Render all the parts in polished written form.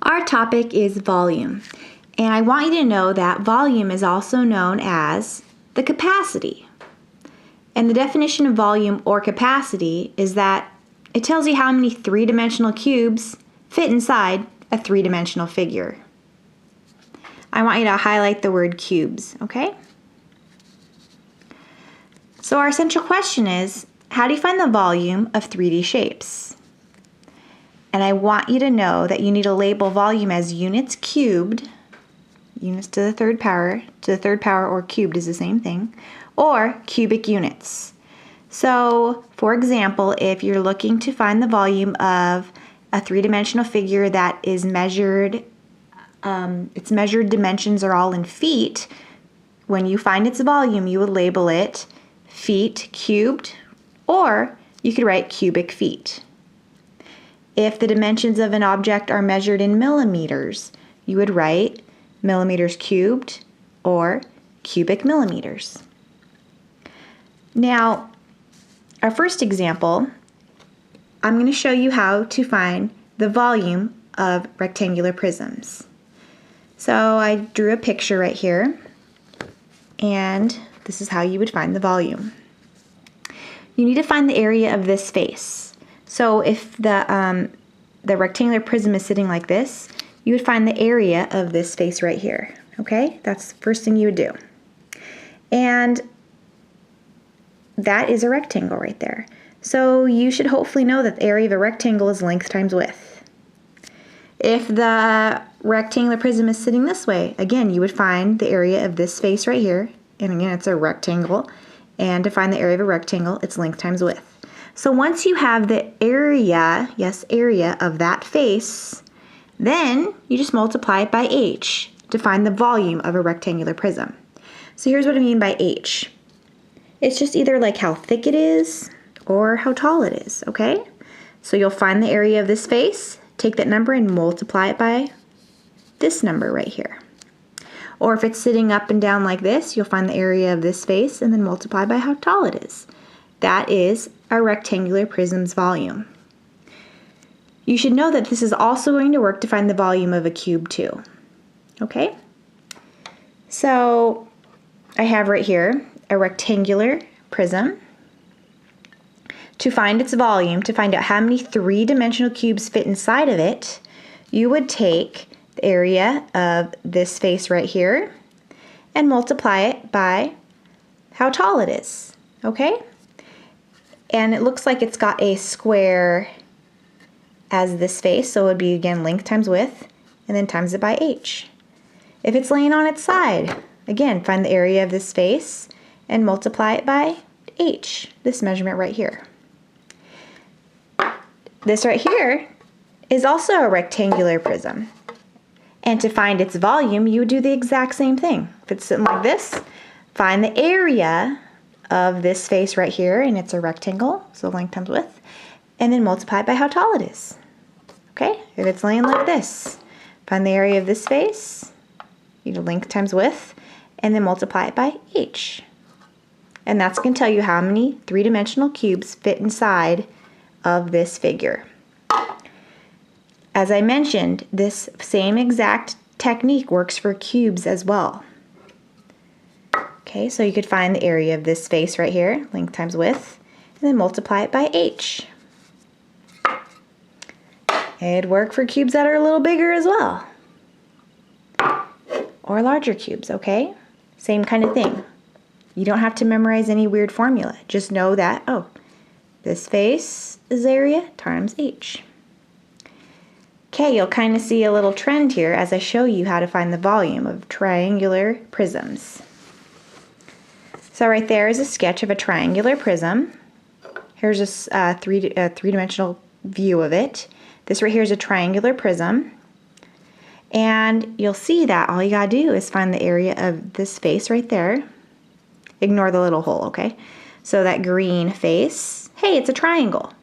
Our topic is volume, and I want you to know that volume is also known as the capacity. And the definition of volume or capacity is that it tells you how many three-dimensional cubes fit inside a three-dimensional figure. I want you to highlight the word cubes, okay? So our central question is, how do you find the volume of 3D shapes? And I want you to know that you need to label volume as units cubed, units to the third power or cubed is the same thing, or cubic units. So, for example, if you're looking to find the volume of a three-dimensional figure that is measured, its measured dimensions are all in feet, when you find its volume, you would label it feet cubed, or you could write cubic feet. If the dimensions of an object are measured in millimeters, you would write millimeters cubed or cubic millimeters. Now, our first example, I'm going to show you how to find the volume of rectangular prisms. So I drew a picture right here, and this is how you would find the volume. You need to find the area of this face. So if the rectangular prism is sitting like this, you would find the area of this face right here. Okay, that's the first thing you would do. And that is a rectangle right there. So you should hopefully know that the area of a rectangle is length times width. If the rectangular prism is sitting this way, again, you would find the area of this face right here. And again, it's a rectangle. And to find the area of a rectangle, it's length times width. So once you have the area, yes, area of that face, then you just multiply it by h to find the volume of a rectangular prism. So here's what I mean by h. It's just either like how thick it is or how tall it is, okay? So you'll find the area of this face, take that number and multiply it by this number right here. Or if it's sitting up and down like this, you'll find the area of this face and then multiply by how tall it is. That is a rectangular prism's volume. You should know that this is also going to work to find the volume of a cube too. Okay? So I have right here a rectangular prism. To find its volume, to find out how many three-dimensional cubes fit inside of it, you would take the area of this face right here and multiply it by how tall it is. Okay? And it looks like it's got a square as this face, so it would be again length times width, and then times it by h. If it's laying on its side, again, find the area of this face and multiply it by h, this measurement right here. This right here is also a rectangular prism. And to find its volume, you would do the exact same thing. If it's sitting like this, find the area of this face right here, and it's a rectangle, so length times width, and then multiply it by how tall it is. Okay, if it's laying like this, find the area of this face, you do length times width, and then multiply it by h. And that's going to tell you how many three-dimensional cubes fit inside of this figure. As I mentioned, this same exact technique works for cubes as well. Okay, so you could find the area of this face right here, length times width, and then multiply it by h. It'd work for cubes that are a little bigger as well. Or larger cubes, okay? Same kind of thing. You don't have to memorize any weird formula. Just know that, oh, this face is area times h. Okay, you'll kind of see a little trend here as I show you how to find the volume of triangular prisms. So right there is a sketch of a triangular prism. Here's a three-dimensional view of it. This right here is a triangular prism. And you'll see that all you gotta do is find the area of this face right there. Ignore the little hole, okay? So that green face, hey, it's a triangle.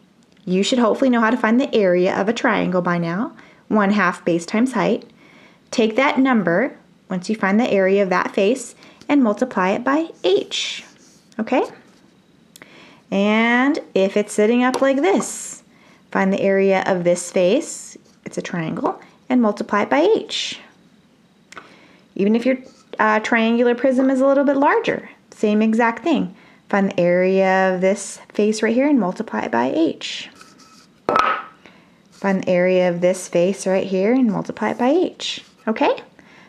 You should hopefully know how to find the area of a triangle by now. 1/2 base times height. Take that number, once you find the area of that face, and multiply it by h. Okay? And if it's sitting up like this, find the area of this face, it's a triangle, and multiply it by h. Even if your triangular prism is a little bit larger, same exact thing. Find the area of this face right here and multiply it by h. Find the area of this face right here and multiply it by h. Okay?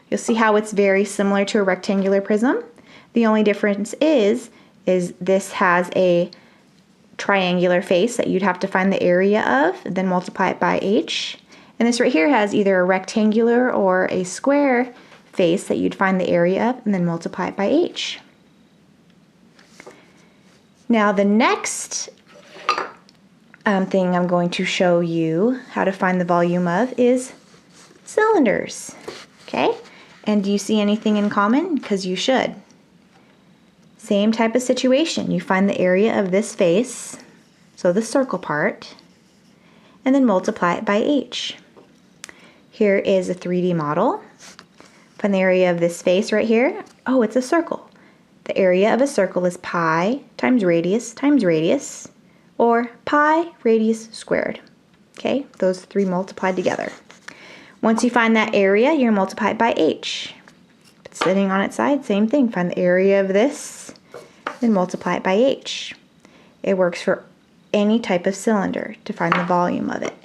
You'll see how it's very similar to a rectangular prism. The only difference is this has a triangular face that you'd have to find the area of, then multiply it by h. And this right here has either a rectangular or a square face that you'd find the area of and then multiply it by h. Now the next thing I'm going to show you how to find the volume of is cylinders. Okay? And do you see anything in common? Because you should. Same type of situation. You find the area of this face, so the circle part, and then multiply it by h. Here is a 3D model. Find the area of this face right here. Oh, it's a circle. The area of a circle is pi times radius, or pi radius squared. Okay, those three multiplied together. Once you find that area, you're going to multiply it by h. If it's sitting on its side, same thing. Find the area of this, then multiply it by h. It works for any type of cylinder to find the volume of it.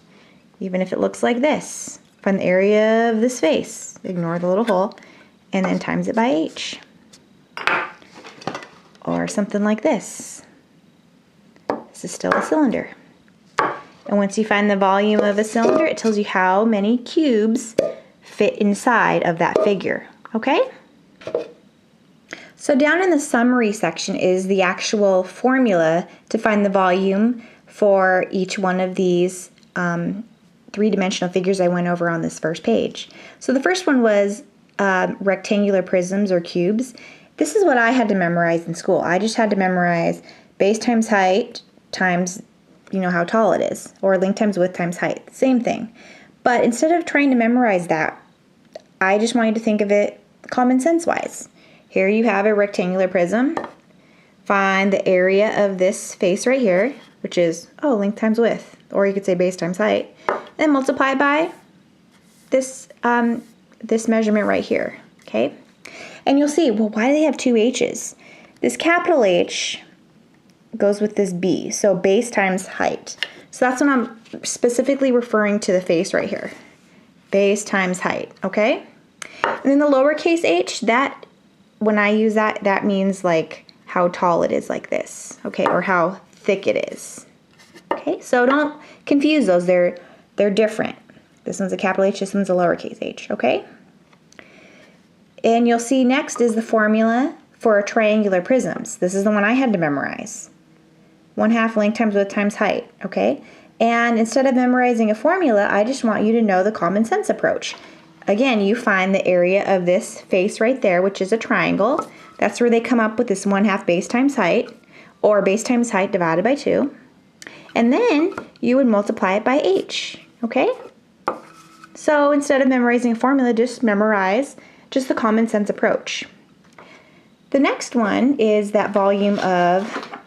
Even if it looks like this. Find the area of this face, ignore the little hole, and then times it by h. Or something like this. This is still a cylinder. And once you find the volume of a cylinder, it tells you how many cubes fit inside of that figure. Okay? So down in the summary section is the actual formula to find the volume for each one of these three-dimensional figures I went over on this first page. So the first one was rectangular prisms or cubes. This is what I had to memorize in school. I just had to memorize base times height times, you know, how tall it is, or length times width times height. Same thing. But instead of trying to memorize that, I just want you to think of it common sense wise. Here you have a rectangular prism. Find the area of this face right here, which is, length times width, or you could say base times height, and multiply by this, this measurement right here, okay? And you'll see, well, why do they have two h's? This capital H goes with this B, so base times height. So that's when I'm specifically referring to the face right here. Base times height, okay? And then the lowercase h, that, when I use that, that means like how tall it is like this, okay? Or how thick it is, okay? So don't confuse those, they're different. This one's a capital H, this one's a lowercase h, okay? And you'll see next is the formula for triangular prisms. This is the one I had to memorize. 1/2 length times width times height, okay? And instead of memorizing a formula, I just want you to know the common sense approach. Again, you find the area of this face right there, which is a triangle. That's where they come up with this 1/2 base times height, or base times height divided by 2. And then you would multiply it by h, okay? So instead of memorizing a formula, just memorize just the common sense approach. The next one is that volume of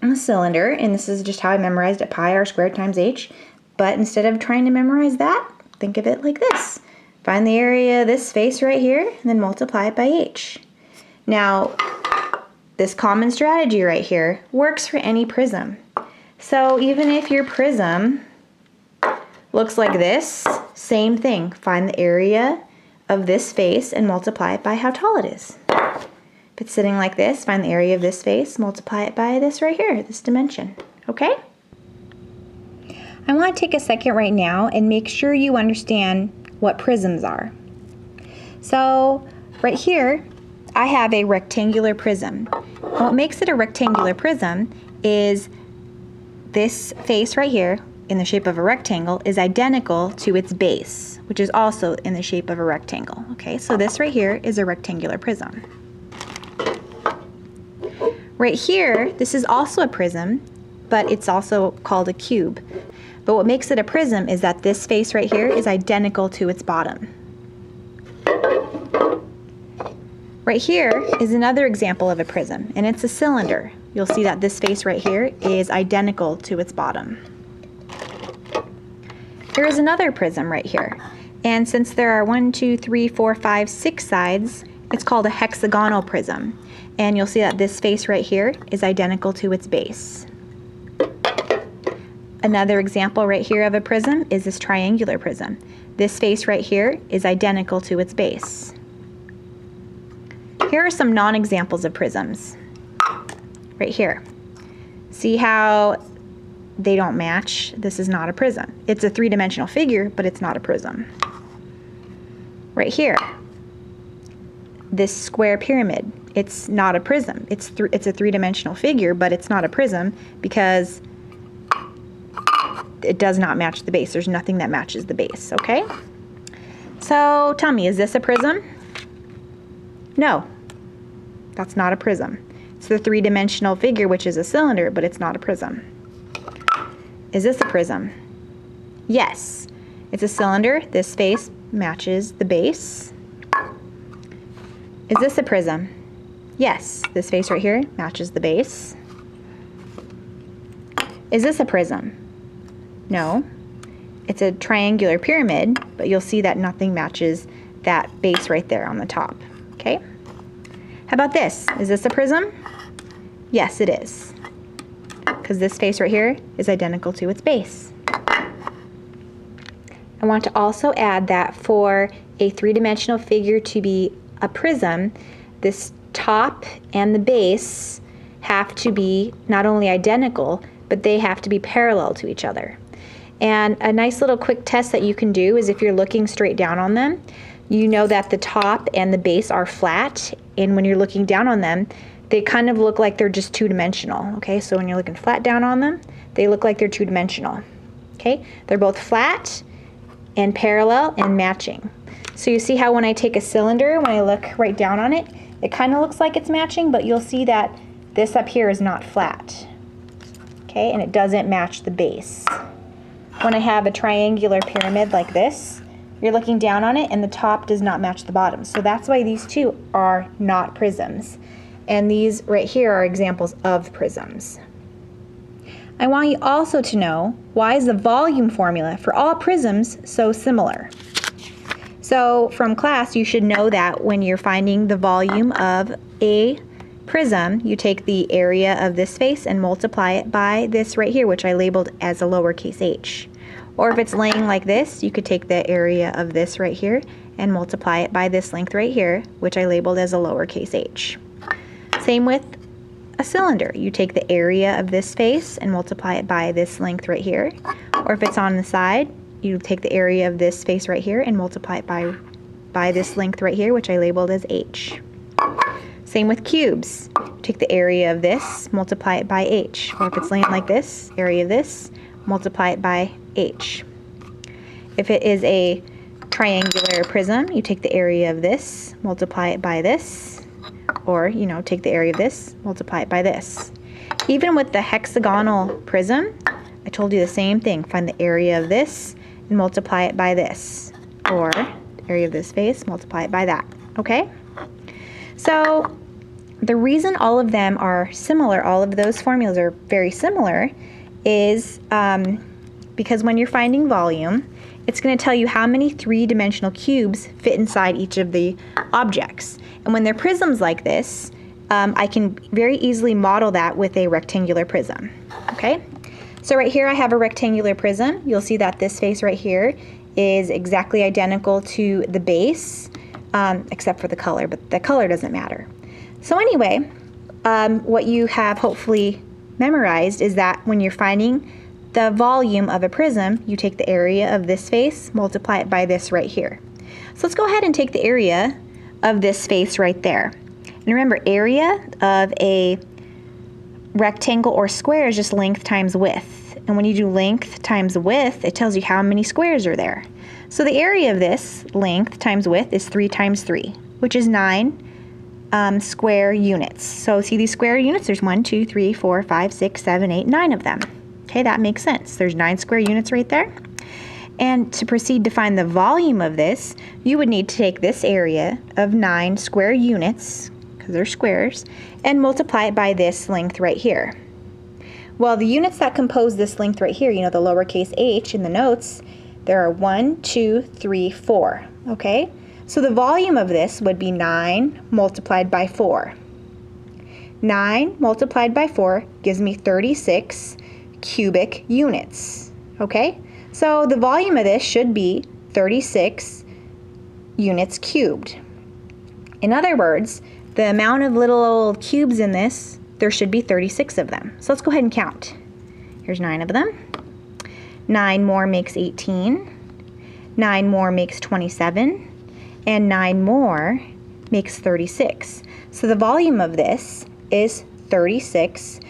a cylinder, and this is just how I memorized it, pi r squared times h. But instead of trying to memorize that, think of it like this. Find the area of this face right here, and then multiply it by h. Now, this common strategy right here works for any prism. So even if your prism looks like this, same thing. Find the area of this face and multiply it by how tall it is. If it's sitting like this, find the area of this face, multiply it by this right here, this dimension, okay? I want to take a second right now and make sure you understand what prisms are. So right here, I have a rectangular prism. What makes it a rectangular prism is this face right here, in the shape of a rectangle, is identical to its base, which is also in the shape of a rectangle. Okay, so this right here is a rectangular prism. Right here, this is also a prism, but it's also called a cube. But what makes it a prism is that this face right here is identical to its bottom. Right here is another example of a prism, and it's a cylinder. You'll see that this face right here is identical to its bottom. There is another prism right here. And since there are 1, 2, 3, 4, 5, 6 sides, it's called a hexagonal prism. And you'll see that this face right here is identical to its base. Another example right here of a prism is this triangular prism. This face right here is identical to its base. Here are some non-examples of prisms. Right here. See how they don't match? This is not a prism. It's a three-dimensional figure, but it's not a prism. Right here. This square pyramid. It's not a prism. It's a three-dimensional figure, but it's not a prism because it does not match the base. There's nothing that matches the base, okay? So tell me, is this a prism? No, that's not a prism. It's the three-dimensional figure, which is a cylinder, but it's not a prism. Is this a prism? Yes, it's a cylinder. This face matches the base. Is this a prism? Yes, this face right here matches the base. Is this a prism? No, it's a triangular pyramid, but you'll see that nothing matches that base right there on the top, okay? How about this? Is this a prism? Yes, it is, because this face right here is identical to its base. I want to also add that for a three-dimensional figure to be a prism, this top and the base have to be not only identical, but they have to be parallel to each other. And a nice little quick test that you can do is if you're looking straight down on them, you know that the top and the base are flat, and when you're looking down on them, they kind of look like they're just two-dimensional, okay? So when you're looking flat down on them, they look like they're two-dimensional, okay? They're both flat and parallel and matching. So you see how when I take a cylinder, when I look right down on it, it kind of looks like it's matching, but you'll see that this up here is not flat, okay? And it doesn't match the base. When I have a triangular pyramid like this, you're looking down on it and the top does not match the bottom. So that's why these two are not prisms. And these right here are examples of prisms. I want you also to know, why is the volume formula for all prisms so similar? So from class, you should know that when you're finding the volume of a prism, you take the area of this face and multiply it by this right here, which I labeled as a lowercase h. Or if it's laying like this, you could take the area of this right here and multiply it by this length right here, which I labeled as a lowercase h. Same with a cylinder. You take the area of this face and multiply it by this length right here. Or if it's on the side, you take the area of this face right here and multiply it by this length right here, which I labeled as h. Same with cubes. Take the area of this, multiply it by h. Or if it's laying like this, area of this, multiply it by h. If it is a triangular prism, you take the area of this, multiply it by this, or, you know, take the area of this, multiply it by this. Even with the hexagonal prism, I told you the same thing. Find the area of this and multiply it by this, or area of this face, multiply it by that, okay? So the reason all of them are similar, all of those formulas are very similar, is because when you're finding volume, it's going to tell you how many three-dimensional cubes fit inside each of the objects. And when they're prisms like this, I can very easily model that with a rectangular prism, okay? So right here I have a rectangular prism. You'll see that this face right here is exactly identical to the base, except for the color, but the color doesn't matter. So anyway, what you have hopefully memorized is that when you're finding the volume of a prism, you take the area of this face, multiply it by this right here. So let's go ahead and take the area of this face right there. And remember, area of a rectangle or square is just length times width. And when you do length times width, it tells you how many squares are there. So the area of this length times width is 3 times 3, which is 9 square units. So see these square units? There's 1, 2, 3, 4, 5, 6, 7, 8, 9 of them. Okay, that makes sense. There's 9 square units right there. And to proceed to find the volume of this, you would need to take this area of 9 square units, because they're squares, and multiply it by this length right here. Well, the units that compose this length right here, you know, the lowercase h in the notes, There are 1, 2, 3, 4, okay? So the volume of this would be 9 multiplied by 4. 9 multiplied by 4 gives me 36 cubic units, okay? So the volume of this should be 36 units cubed. In other words, the amount of little old cubes in this, there should be 36 of them. So let's go ahead and count. Here's 9 of them. 9 more makes 18. 9 more makes 27. And 9 more makes 36. So the volume of this is 36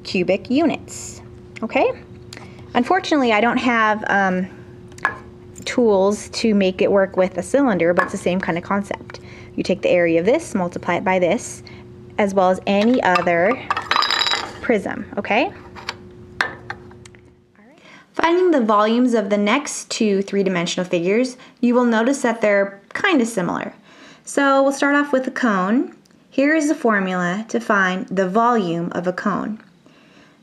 cubic units, okay? Unfortunately, I don't have tools to make it work with a cylinder, but it's the same kind of concept. You take the area of this, multiply it by this, as well as any other prism, okay? Finding the volumes of the next two three-dimensional figures, you will notice that they're kind of similar. So we'll start off with a cone. Here is the formula to find the volume of a cone.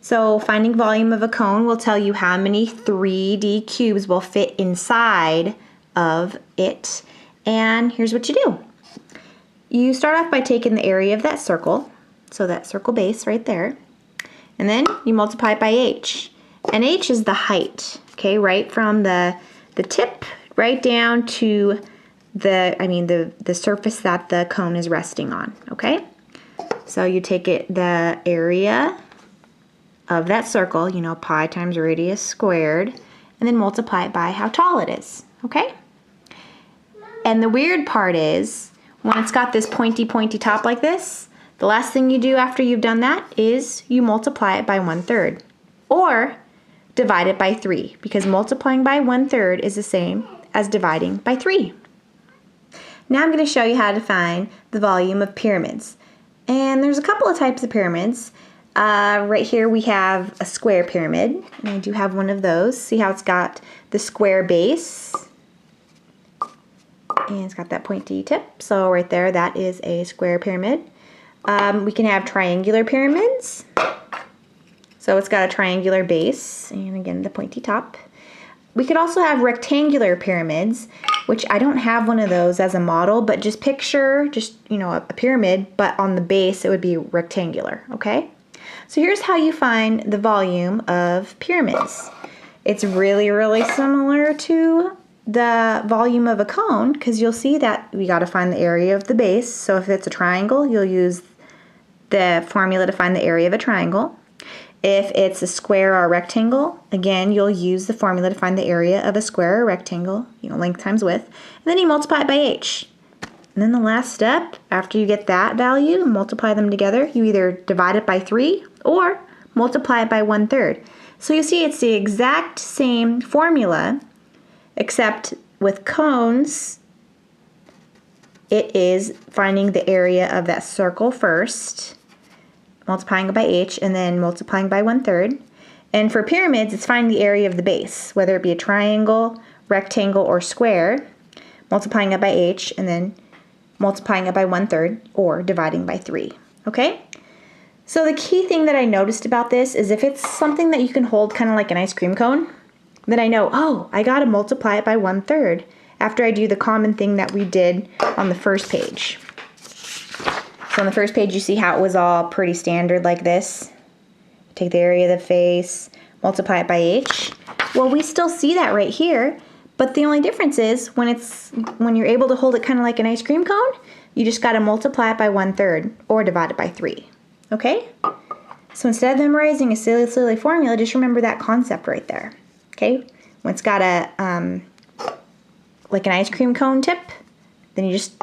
So finding volume of a cone will tell you how many 3D cubes will fit inside of it. And here's what you do. You start off by taking the area of that circle, so that circle base right there, and then you multiply it by h. And h is the height, okay, right from the tip right down to the surface that the cone is resting on, okay? So you take the area of that circle, you know, pi times radius squared, and then multiply it by how tall it is, okay? And the weird part is, when it's got this pointy top like this, the last thing you do after you've done that is you multiply it by 1/3, or divide it by 3, because multiplying by 1/3 is the same as dividing by 3. Now I'm going to show you how to find the volume of pyramids. And there's a couple of types of pyramids. Right here we have a square pyramid, and I do have one of those. See how it's got the square base, and it's got that pointy tip. So right there, that is a square pyramid. We can have triangular pyramids. So it's got a triangular base, and again, the pointy top. We could also have rectangular pyramids, which I don't have one of those as a model, but just picture, you know, a pyramid, but on the base it would be rectangular, okay? So here's how you find the volume of pyramids. It's really, really similar to the volume of a cone, because you'll see that we got to find the area of the base. So if it's a triangle, you'll use the formula to find the area of a triangle. If it's a square or a rectangle, again, you'll use the formula to find the area of a square or rectangle, you know, length times width, and then you multiply it by h. And then the last step, after you get that value, multiply them together, you either divide it by 3 or multiply it by 1/3. So you see it's the exact same formula, except with cones, it is finding the area of that circle first, multiplying it by h, and then multiplying by 1/3. And for pyramids, it's finding the area of the base, whether it be a triangle, rectangle, or square, multiplying it by h, and then multiplying it by 1/3, or dividing by 3, okay? So the key thing that I noticed about this is if it's something that you can hold kind of like an ice cream cone, then I know, oh, I gotta multiply it by 1/3 after I do the common thing that we did on the first page. So on the first page, you see how it was all pretty standard like this. Take the area of the face, multiply it by h. Well, we still see that right here, but the only difference is when you're able to hold it kind of like an ice cream cone, you just gotta multiply it by 1/3 or divide it by 3, okay? So instead of memorizing a silly formula, just remember that concept right there, okay? When it's got a, like an ice cream cone tip, then you just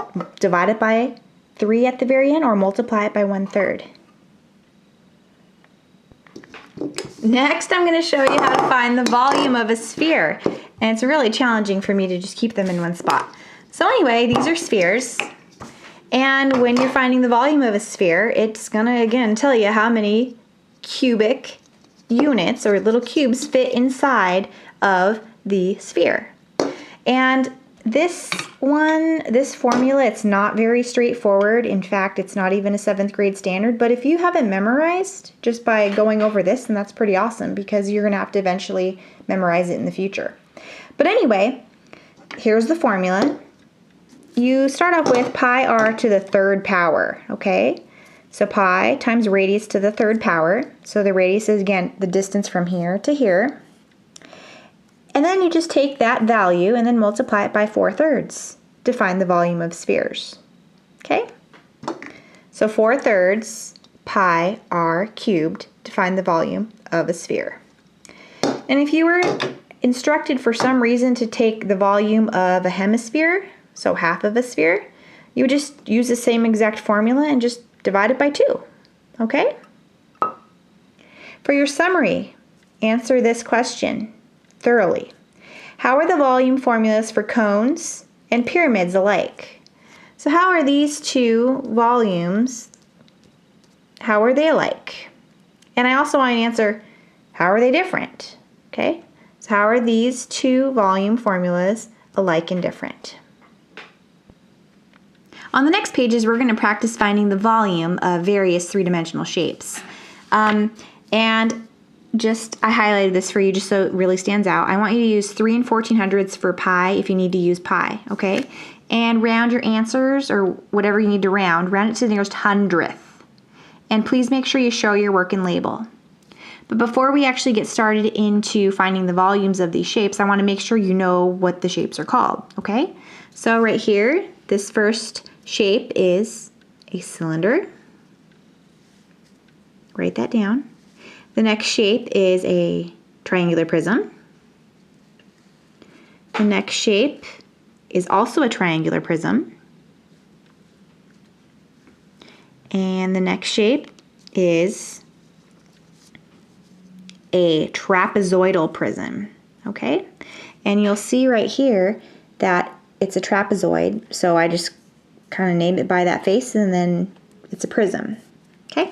divide it by 3 at the very end, or multiply it by 1/3. Next, I'm going to show you how to find the volume of a sphere. And it's really challenging for me to just keep them in one spot. So anyway, these are spheres. And when you're finding the volume of a sphere, it's going to, again, tell you how many cubic units or little cubes fit inside of the sphere. And this formula, it's not very straightforward. In fact, it's not even a 7th grade standard. But if you have it memorized just by going over this, then that's pretty awesome, because you're going to have to eventually memorize it in the future. But anyway, here's the formula. You start off with pi r to the third power, okay? So pi times radius to the third power. So the radius is, again, the distance from here to here. And then you just take that value and then multiply it by 4/3 to find the volume of spheres, okay? So 4/3 pi r cubed to find the volume of a sphere. And if you were instructed for some reason to take the volume of a hemisphere, so half of a sphere, you would just use the same exact formula and just divide it by 2, okay? For your summary, answer this question thoroughly. How are the volume formulas for cones and pyramids alike? So how are these two volumes, how are they alike? And I also want to answer, how are they different? Okay, so how are these two volume formulas alike and different? On the next pages, we're going to practice finding the volume of various three-dimensional shapes. And I highlighted this for you just so it really stands out. I want you to use 3 1400ths for pi if you need to use pi, okay? And round your answers, or whatever you need to round it to the nearest hundredth. And please make sure you show your work and label. But before we actually get started into finding the volumes of these shapes, I want to make sure you know what the shapes are called, okay? So right here, this first shape is a cylinder. Write that down. The next shape is a triangular prism. The next shape is also a triangular prism. And the next shape is a trapezoidal prism, okay? And you'll see right here that it's a trapezoid, so I just kind of named it by that face, and then it's a prism, okay?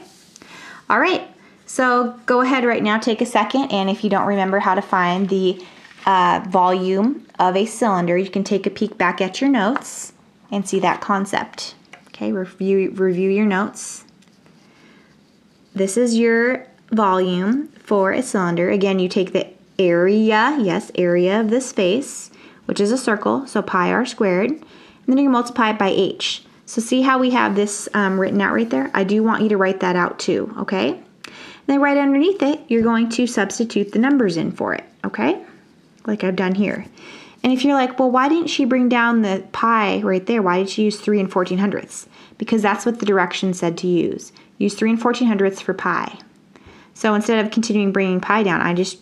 All right, so go ahead right now, take a second, and if you don't remember how to find the volume of a cylinder, you can take a peek back at your notes and see that concept. Okay, review your notes. This is your volume for a cylinder. Again, you take the area, yes, area of this face, which is a circle, so pi r squared, and then you multiply it by h. So see how we have this written out right there? I do want you to write that out too, okay? And then right underneath it, you're going to substitute the numbers in for it, okay? Like I've done here. And if you're like, well, why didn't she bring down the pi right there? Why did she use 3 1400ths? Because that's what the directions said to use. Use 3 1400ths for pi. So instead of continuing bringing pi down, I just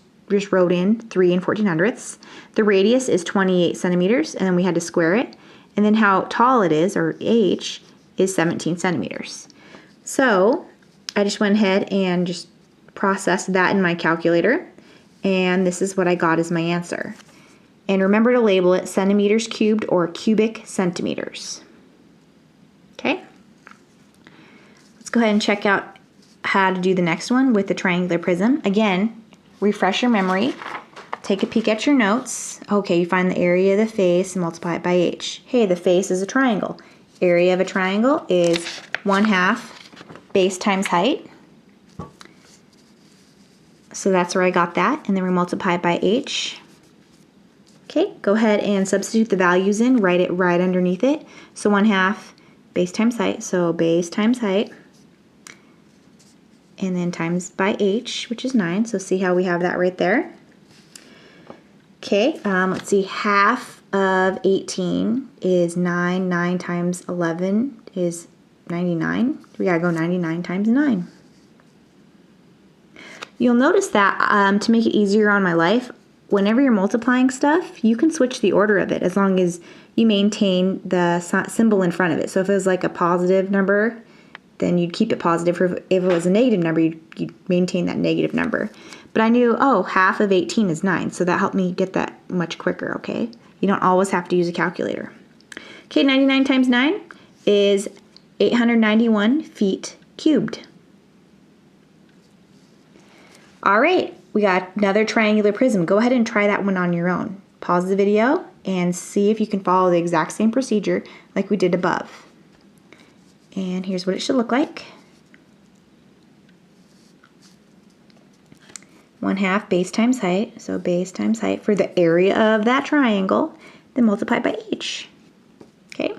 wrote in 3 1400ths. The radius is 28 centimeters, and then we had to square it. And then how tall it is, or h, is 17 centimeters. So I just went ahead and just processed that in my calculator, and this is what I got as my answer. And remember to label it centimeters cubed or cubic centimeters. Okay? Let's go ahead and check out how to do the next one with the triangular prism. Again, refresh your memory. Take a peek at your notes. Okay, you find the area of the face and multiply it by h. Hey, the face is a triangle. Area of a triangle is 1/2 base times height. So that's where I got that. And then we multiply it by h. Okay, go ahead and substitute the values in. Write it right underneath it. So 1/2 base times height. So base times height. And then times by h, which is 9. So see how we have that right there. Okay, let's see, half of 18 is 9. 9 times 11 is 99. We gotta go 99 times 9. You'll notice that to make it easier on my life, whenever you're multiplying stuff, you can switch the order of it as long as you maintain the symbol in front of it. So if it was like a positive number, then you'd keep it positive. If it was a negative number, you'd maintain that negative number. But I knew, oh, half of 18 is 9, so that helped me get that much quicker, okay? You don't always have to use a calculator. Okay, 99 times 9 is 891 feet cubed. All right, we got another triangular prism. Go ahead and try that one on your own. Pause the video and see if you can follow the exact same procedure like we did above. And here's what it should look like. 1/2 base times height, so base times height for the area of that triangle, then multiply by h. Okay,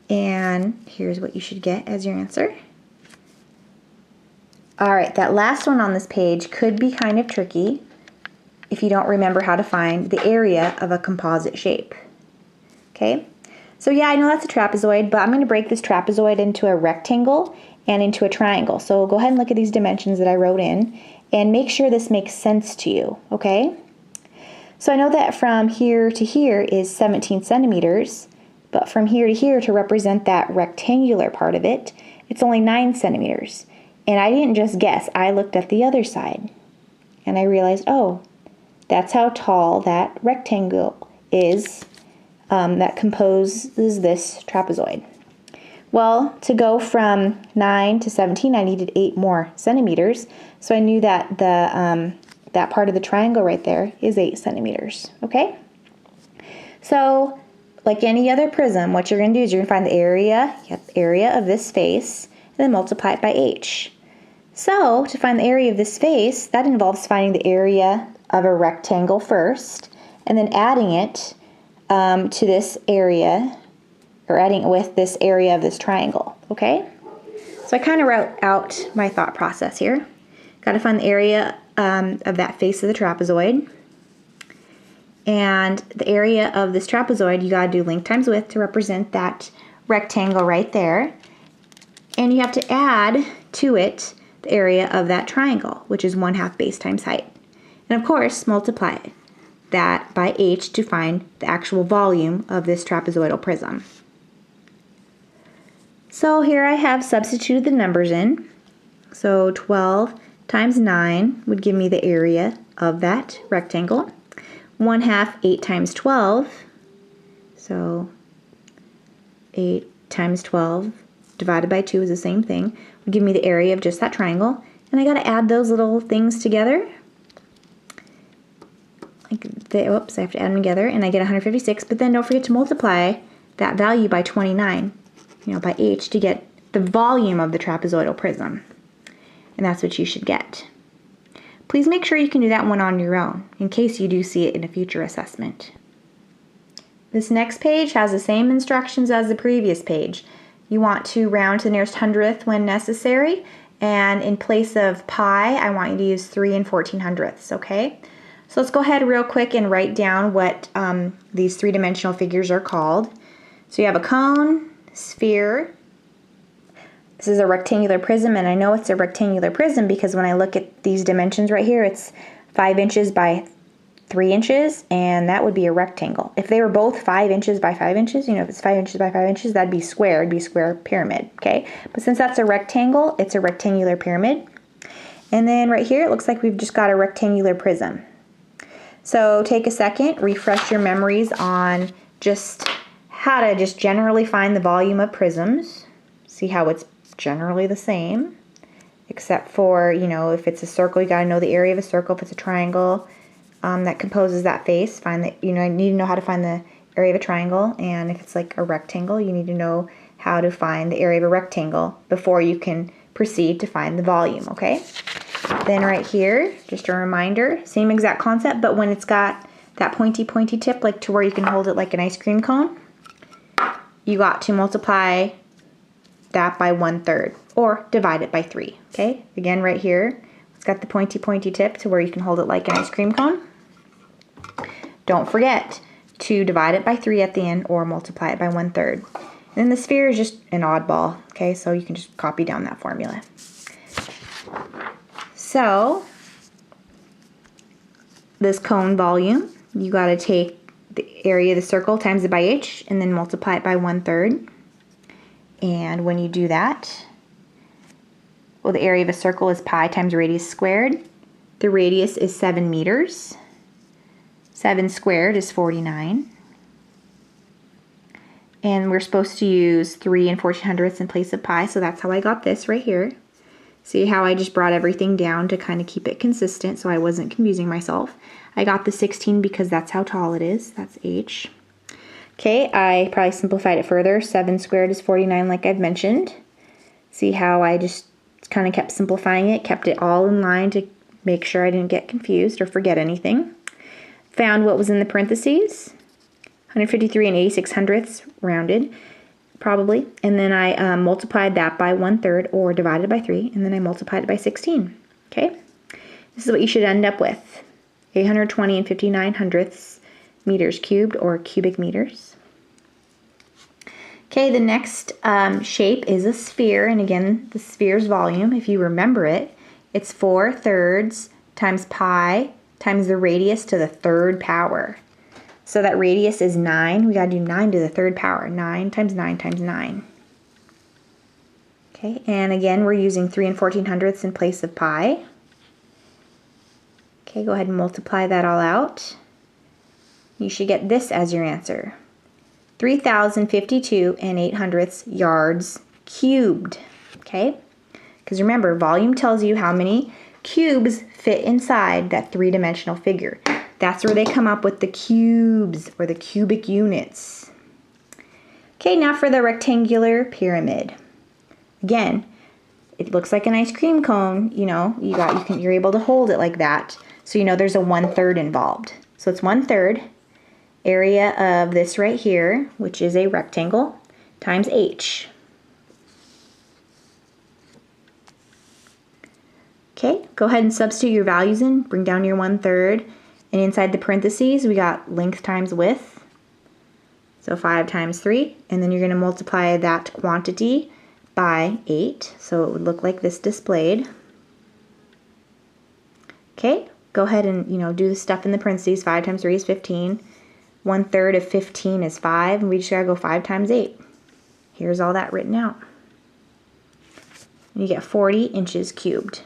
and here's what you should get as your answer. All right, that last one on this page could be kind of tricky if you don't remember how to find the area of a composite shape. Okay, so yeah, I know that's a trapezoid, but I'm going to break this trapezoid into a rectangle and into a triangle. So go ahead and look at these dimensions that I wrote in and make sure this makes sense to you, okay? So I know that from here to here is 17 centimeters, but from here to here, to represent that rectangular part of it, it's only 9 centimeters. And I didn't just guess, I looked at the other side and I realized, oh, that's how tall that rectangle is that composes this trapezoid. Well, to go from 9 to 17, I needed 8 more centimeters. So I knew that that part of the triangle right there is 8 centimeters, okay? So, like any other prism, what you're going to do is you're going to find the area of this face, and then multiply it by h. So, to find the area of this face, that involves finding the area of a rectangle first, and then adding it to this area, or adding it with this area of this triangle, okay? So I kind of wrote out my thought process here. Got to find the area of that face of the trapezoid. And the area of this trapezoid, you got to do length times width to represent that rectangle right there. And you have to add to it the area of that triangle, which is 1/2 base times height. And of course, multiply that by h to find the actual volume of this trapezoidal prism. So here I have substituted the numbers in. So 12 times 9 would give me the area of that rectangle. 1/2 8 times 12, so 8 times 12 divided by 2 is the same thing, would give me the area of just that triangle. And I got to add those little things together. Oops, I have to add them together, and I get 156, but then don't forget to multiply that value by 29, by h, to get the volume of the trapezoidal prism. And that's what you should get. Please make sure you can do that one on your own, in case you do see it in a future assessment. This next page has the same instructions as the previous page. You want to round to the nearest hundredth when necessary, and in place of pi, I want you to use 3 14/100ths, okay? So let's go ahead real quick and write down what these three-dimensional figures are called. So you have a cone, sphere. This is a rectangular prism, and I know it's a rectangular prism because when I look at these dimensions right here, it's 5 inches by 3 inches, and that would be a rectangle. If they were both 5 inches by 5 inches, if it's 5 inches by 5 inches, that'd be square. It'd be a square pyramid, okay? But since that's a rectangle, it's a rectangular pyramid. And then right here, it looks like we've just got a rectangular prism. So take a second, refresh your memories on just how to just generally find the volume of prisms. See how it's generally the same, except for, if it's a circle, you got to know the area of a circle. If it's a triangle that composes that face, I need to know how to find the area of a triangle. And if it's like a rectangle, you need to know how to find the area of a rectangle before you can proceed to find the volume, okay? Then right here, just a reminder, same exact concept, but when it's got that pointy tip, like to where you can hold it like an ice cream cone, you got to multiply that by 1/3 or divide it by 3, okay? Again, right here, it's got the pointy tip to where you can hold it like an ice cream cone. Don't forget to divide it by 3 at the end or multiply it by 1/3. And then the sphere is just an oddball, okay? So you can just copy down that formula. So, this cone volume, you got to take the area of the circle times it by h and then multiply it by 1/3. And when you do that, well, the area of a circle is pi times radius squared. The radius is 7 meters. 7 squared is 49. And we're supposed to use 3 14/100ths in place of pi, so that's how I got this right here. See how I just brought everything down to kind of keep it consistent so I wasn't confusing myself. I got the 16 because that's how tall it is. That's h. Okay, I probably simplified it further. 7 squared is 49 like I've mentioned. See how I just kind of kept simplifying it, kept it all in line to make sure I didn't get confused or forget anything. Found what was in the parentheses, 153 and 86 hundredths rounded, probably. And then I multiplied that by 1/3 or divided by 3, and then I multiplied it by 16. Okay? This is what you should end up with. 820 and 59 hundredths meters cubed, or cubic meters. Okay, the next shape is a sphere, and again, the sphere's volume, if you remember it, it's 4/3 times pi times the radius to the 3rd power. So that radius is 9. We gotta do 9 to the 3rd power. 9 times 9 times 9. Okay, and again, we're using 3 and 14 hundredths in place of pi. Okay, go ahead and multiply that all out. You should get this as your answer. 3,052 and 8 hundredths yards cubed. Okay, because remember, volume tells you how many cubes fit inside that 3-dimensional figure. That's where they come up with the cubes, or the cubic units. Okay, now for the rectangular pyramid. Again, it looks like an ice cream cone. You know, you're able to hold it like that, so you know there's a 1/3 involved. So it's 1/3 area of this right here, which is a rectangle, times h. Okay, go ahead and substitute your values in, bring down your 1/3, and inside the parentheses we got length times width, so 5 times 3, and then you're going to multiply that quantity by 8, so it would look like this displayed. Okay, go ahead and do the stuff in the parentheses. 5 times 3 is 15, 1/3 of 15 is 5, and we just got to go 5 times 8. Here's all that written out. And you get 40 inches cubed.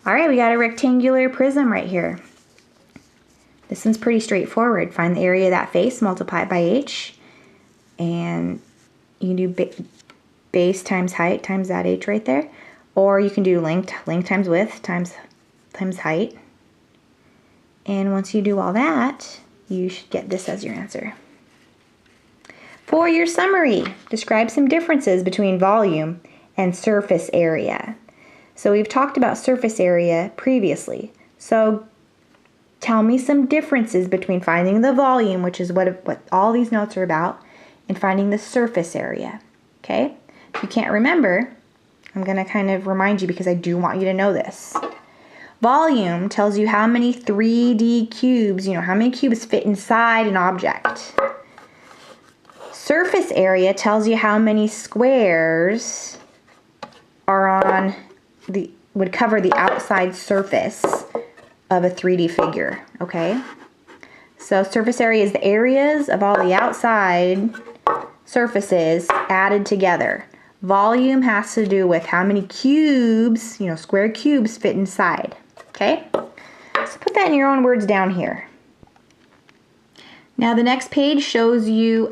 Alright, we got a rectangular prism right here. This one's pretty straightforward. Find the area of that face, multiply it by h, and you can do base times height times that h right there, or you can do length times width times height. And once you do all that, you should get this as your answer. For your summary, describe some differences between volume and surface area. So we've talked about surface area previously. So tell me some differences between finding the volume, which is what all these notes are about, and finding the surface area. Okay? If you can't remember, I'm going to kind of remind you because I do want you to know this. Volume tells you how many 3D cubes, how many cubes fit inside an object. Surface area tells you how many squares would cover the outside surface of a 3D figure, okay? So surface area is the areas of all the outside surfaces added together. Volume has to do with how many cubes, square cubes fit inside, okay? So put that in your own words down here. Now the next page shows you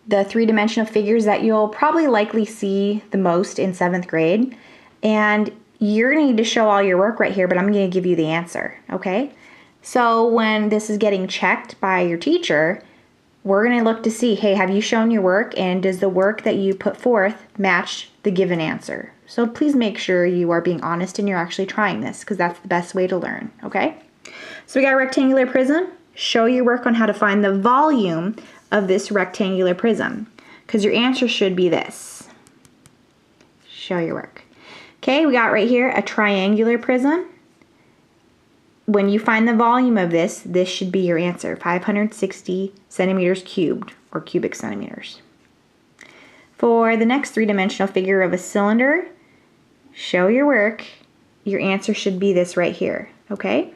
the 3-dimensional figures that you'll probably likely see the most in 7th grade. And you're going to need to show all your work right here, but I'm going to give you the answer, okay? So when this is getting checked by your teacher, we're going to look to see, hey, have you shown your work, and does the work that you put forth match the given answer? So please make sure you are being honest and you're actually trying this, because that's the best way to learn, okay? So we got a rectangular prism. Show your work on how to find the volume of this rectangular prism, because your answer should be this. Show your work. Okay, we got right here a triangular prism. When you find the volume of this should be your answer, 560 centimeters cubed, or cubic centimeters. For the next 3-dimensional figure of a cylinder, show your work. Your answer should be this right here, okay?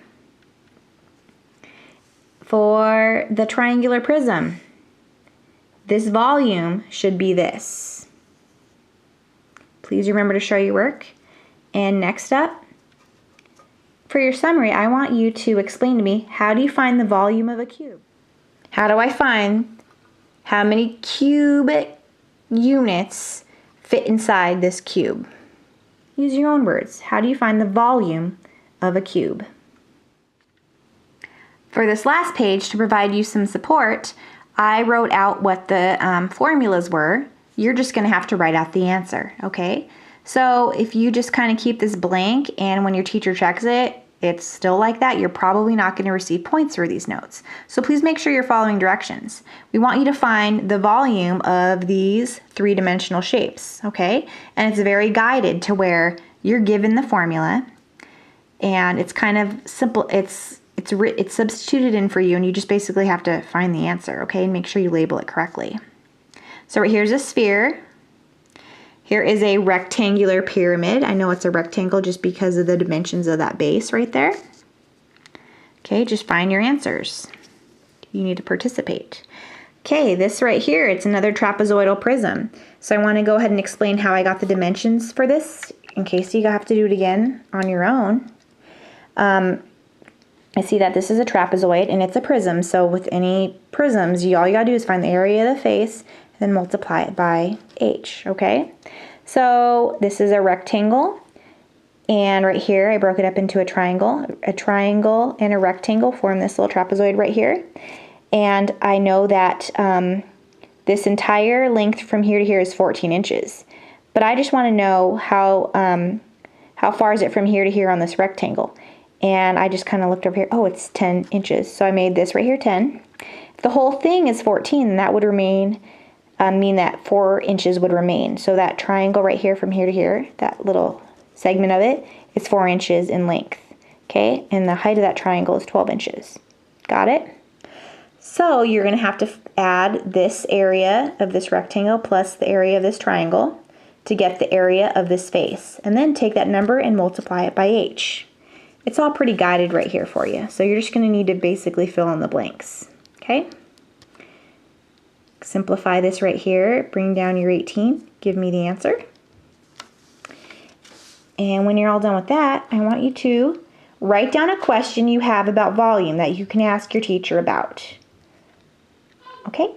For the triangular prism, this volume should be this. Please remember to show your work. And next up, for your summary, I want you to explain to me, how do you find the volume of a cube? How do I find how many cubic units fit inside this cube? Use your own words. How do you find the volume of a cube? For this last page, to provide you some support, I wrote out what the formulas were. You're just going to have to write out the answer, okay? So if you just kind of keep this blank and when your teacher checks it, it's still like that, you're probably not going to receive points for these notes. So please make sure you're following directions. We want you to find the volume of these three-dimensional shapes, okay? And it's very guided to where you're given the formula and it's kind of simple. It's substituted in for you and you just basically have to find the answer, okay? And make sure you label it correctly. So right here's a sphere. Here is a rectangular pyramid. I know it's a rectangle just because of the dimensions of that base right there. Okay, just find your answers. You need to participate. Okay, this right here, it's another trapezoidal prism. So I want to go ahead and explain how I got the dimensions for this in case you have to do it again on your own. I see that this is a trapezoid and it's a prism. So with any prisms, all you gotta do is find the area of the face and then multiply it by h, okay? So this is a rectangle, and right here I broke it up into a triangle. A triangle and a rectangle form this little trapezoid right here. And I know that this entire length from here to here is 14 inches. But I just want to know how far is it from here to here on this rectangle. And I just kind of looked over here. Oh, it's 10 inches. So I made this right here 10. If the whole thing is 14, then that would mean that 4 inches would remain. So that triangle right here from here to here, that little segment of it, is 4 inches in length. Okay, and the height of that triangle is 12 inches. Got it? So you're going to have to add this area of this rectangle plus the area of this triangle to get the area of this face. And then take that number and multiply it by h. It's all pretty guided right here for you. So you're just going to need to basically fill in the blanks. Okay? Simplify this right here, bring down your 18, give me the answer. And when you're all done with that, I want you to write down a question you have about volume that you can ask your teacher about. Okay?